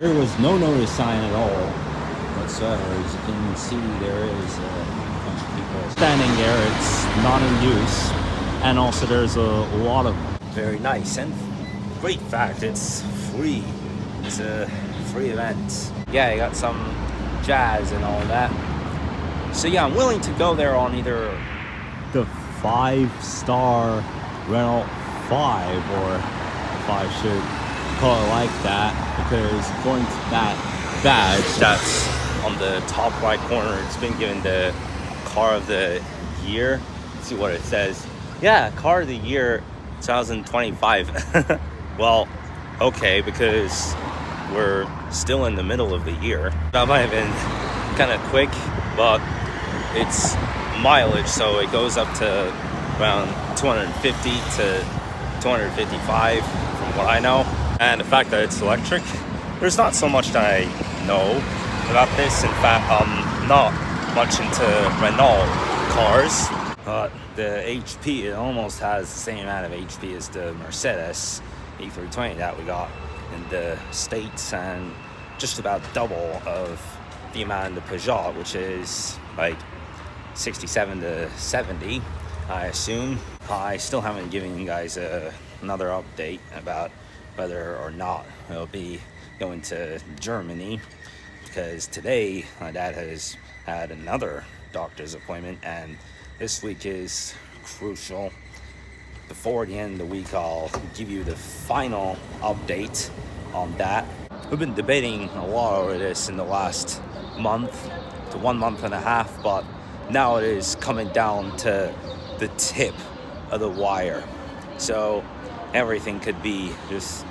There was no notice sign at all whatsoever. As you can see, there is a bunch of people standing there. It's not in use. And also there's a lot of very nice and great fact, it's free. It's a free event. Yeah, I got some jazz and all that. So yeah, I'm willing to go there on either the 5-star Renault 5, or if I should call it like that, because according to that badge that's on the top right corner, it's been given the car of the year. Let's see what it says. Yeah, car of the year 2025. Well, okay, because we're still in the middle of the year. That might have been kind of quick, but it's mileage, so it goes up to around 250 to 255 from what I know. And the fact that it's electric, there's not so much that I know about this. In fact, I'm not much into Renault cars. The HP, it almost has the same amount of HP as the Mercedes E320 that we got in the States, and just about double of the amount of the Peugeot, which is like 67 to 70, I assume. I still haven't given you guys another update about whether or not it'll be going to Germany, because today my dad has had another doctor's appointment, and this week is crucial. Before the end of the week, I'll give you the final update on that. We've been debating a lot over this in the last month to 1.5 months, but now it is coming down to the tip of the wire. So everything could be just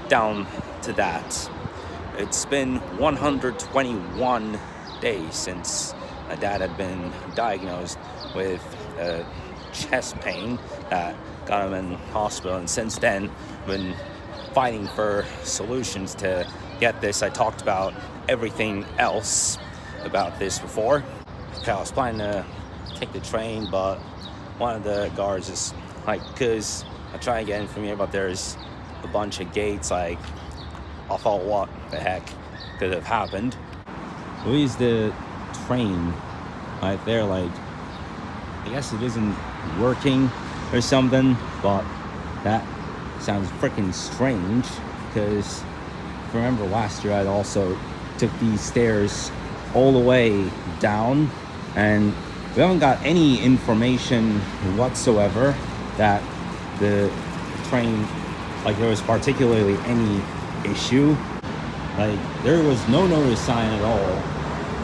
down to that. It's been 121 days since my dad had been diagnosed with chest pain that got him in hospital, and since then been fighting for solutions to get this. I talked about everything else about this before. Okay, I was planning to take the train, but one of the guards is like, because I try to get in from here, but there's a bunch of gates. Like, I thought, what the heck could have happened? Where's the train right there? Like, I guess it isn't working or something, but that sounds freaking strange, because if you remember last year, I also took these stairs all the way down, and we haven't got any information whatsoever that the train, like there was particularly any issue. Like, there was no notice sign at all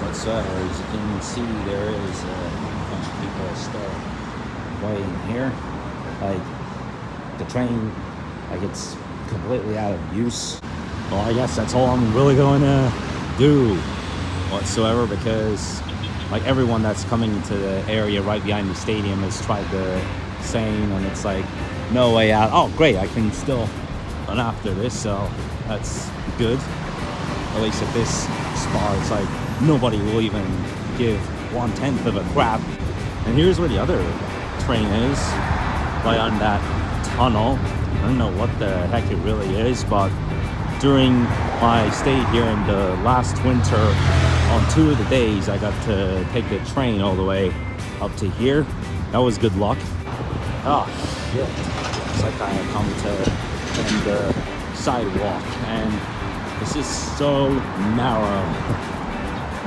whatsoever. As you can see, there is a bunch of people still waiting here. Like, the train, like, it's completely out of use. Well, I guess that's all I'm really going to do whatsoever, because like everyone that's coming to the area right behind the stadium has tried the same, and it's like no way out. Oh great, I can still run after this, so that's good. At least at this spot, it's like nobody will even give 1/10 of a crap. And here's where the other train is, right on that tunnel. I don't know what the heck it really is, but during my stay here in the last winter, on 2 of the days, I got to take the train all the way up to here. That was good luck. Oh shit. It's like I come to the sidewalk, and this is so narrow.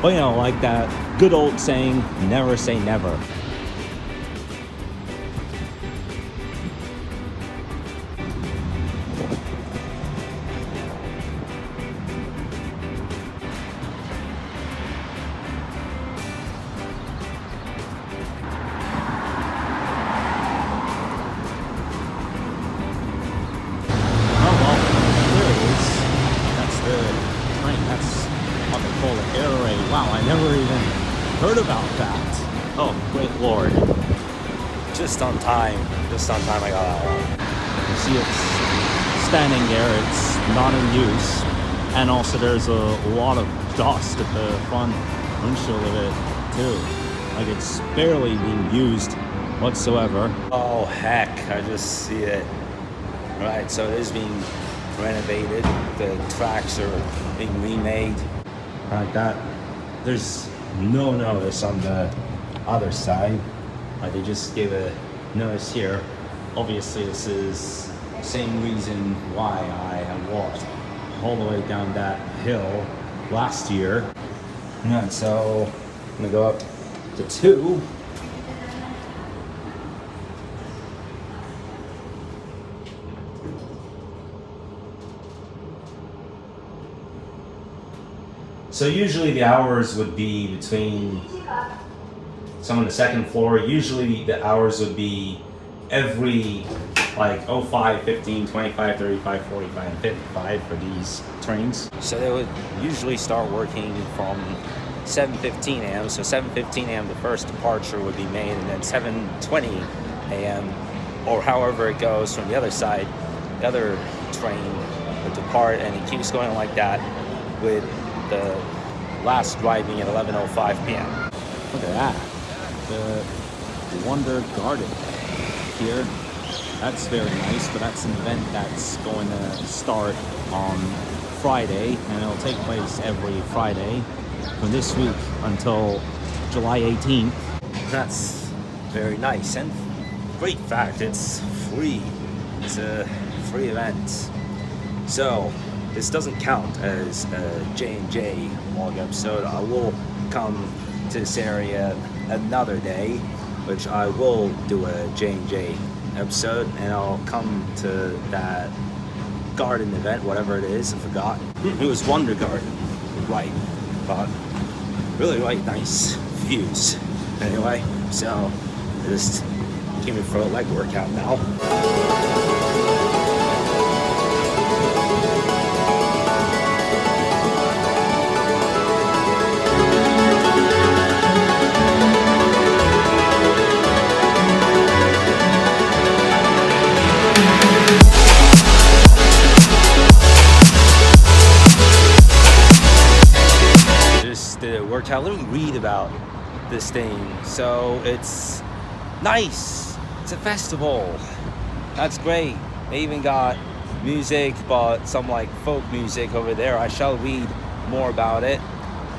But you know, like that good old saying, never say never. Wow, I never even heard about that. Oh, great lord. Just on time I got that one. You see it's standing there, it's not in use. And also there's a lot of dust at the front windshield of it too. Like, it's barely being used whatsoever. Oh heck, I just see it. Right, so it is being renovated. The tracks are being remade. Like that. There's no notice on the other side. They just gave a notice here. Obviously, this is the same reason why I have walked all the way down that hill last year. And so I'm gonna go up to 2. So usually the hours would be between, so I'm on the 2nd floor, usually the hours would be every like 05, 15, 25, 35, 45, and 55 for these trains. So they would usually start working from 7:15 a.m. So 7:15 a.m. the first departure would be made, and then 7:20 a.m. or however it goes from the other side, the other train would depart, and it keeps going like that with the last driving at 11:05 p.m. Look at that, the Wonder Garden here. That's very nice, but that's an event that's going to start on Friday, and it'll take place every Friday from this week until July 18th. That's very nice, and great fact, it's free. It's a free event. So this doesn't count as a J&J vlog episode. I will come to this area another day, which I will do a J&J episode, and I'll come to that garden event, whatever it is, I forgot. It was Wonder Garden, right, but really nice views. Anyway, so I just came in for a leg workout now. Workout. Let me read about this thing. So it's nice. It's a festival. That's great. They even got music, but some like folk music over there. I shall read more about it.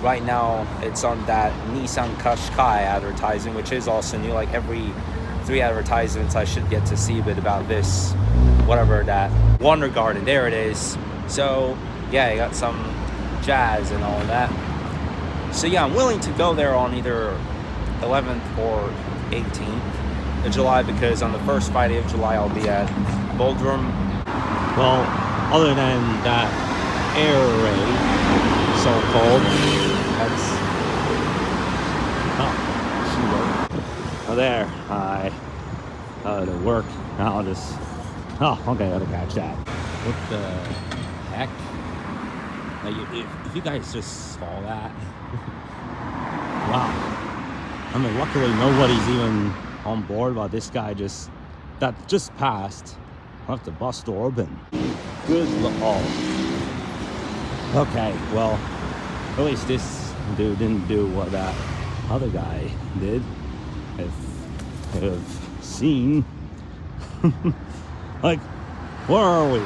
Right now, it's on that Nissan Qashqai advertising, which is also new. Like every 3 advertisements, I should get to see a bit about this, whatever that Wonder Garden. There it is. So yeah, you got some jazz and all of that. So yeah, I'm willing to go there on either 11th or 18th of July, because on the first Friday of July I'll be at Bodrum. Well, other than that air raid, so-called, that's... Oh, there, to work. I'll just... Oh, okay, I'll catch that. What the heck? Like, if you guys just saw that... Wow. I mean, luckily nobody's even on board, but this guy just passed. Left the bus door open. Good lord. Okay, well, at least this dude didn't do what that other guy did. If you've seen. Like, where are we?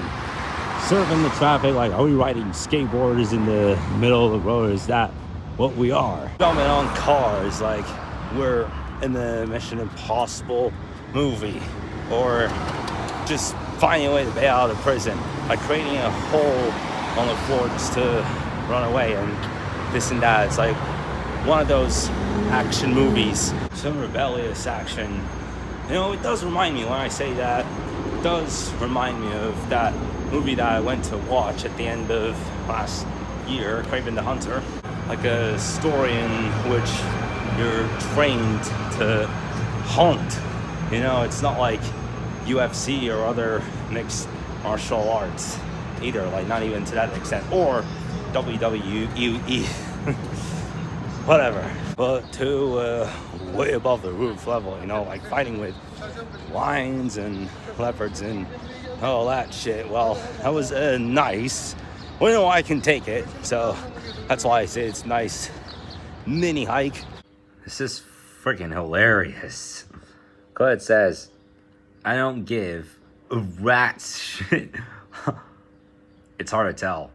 Serving the traffic? Like, are we riding skateboarders in the middle of the road? Is that what we are? Jumping on cars like we're in the Mission Impossible movie, or just finding a way to bail out of prison by creating a hole on the floor just to run away and this and that. It's like one of those action movies, some rebellious action. You know, it does remind me, when I say that, it does remind me of that movie that I went to watch at the end of last year, Kraven the Hunter. Like a story in which you're trained to hunt. You know, it's not like UFC or other mixed martial arts either, like not even to that extent, or WWE, whatever. But to way above the roof level, you know, like fighting with lions and leopards and all that shit. Well, that was nice. Well, you know, I can take it, so that's why I say it's nice mini hike. This is freaking hilarious. Claude says, I don't give a rat's shit It's hard to tell.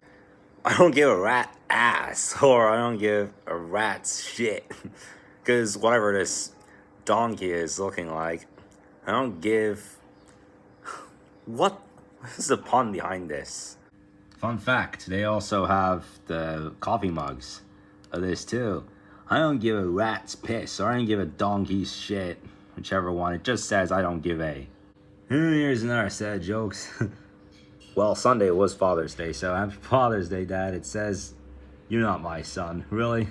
I don't give a rat ass, or I don't give a rat's shit. Because whatever this donkey is looking like, I don't give. What is the pun behind this? Fun fact, they also have the coffee mugs of this too. I don't give a rat's piss, or I don't give a donkey's shit, whichever one. It just says I don't give a. Here's another set of jokes. Well, Sunday was Father's Day, so happy Father's Day, Dad. It says, you're not my son, really?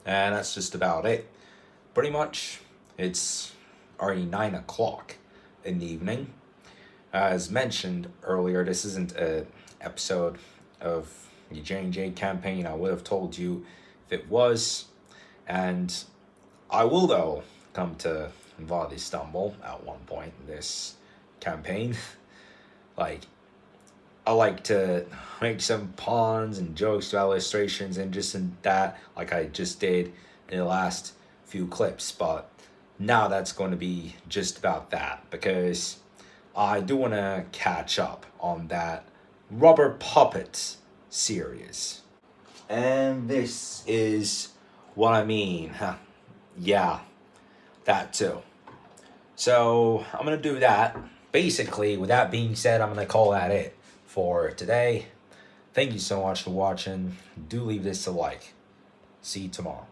And that's just about it. Pretty much, it's already 9 o'clock in the evening. As mentioned earlier, this isn't an episode of the J&J campaign. I would have told you if it was. And I will, though, come to Wadi Istanbul at one point in this campaign. I like to make some puns and jokes about illustrations and just in that, like I just did in the last few clips. But now that's going to be just about that, because I do want to catch up on that Rubber Puppets series. And this is what I mean. Yeah, that too. So I'm going to do that. Basically, with that being said, I'm going to call that it for today. Thank you so much for watching. Do leave this a like. See you tomorrow.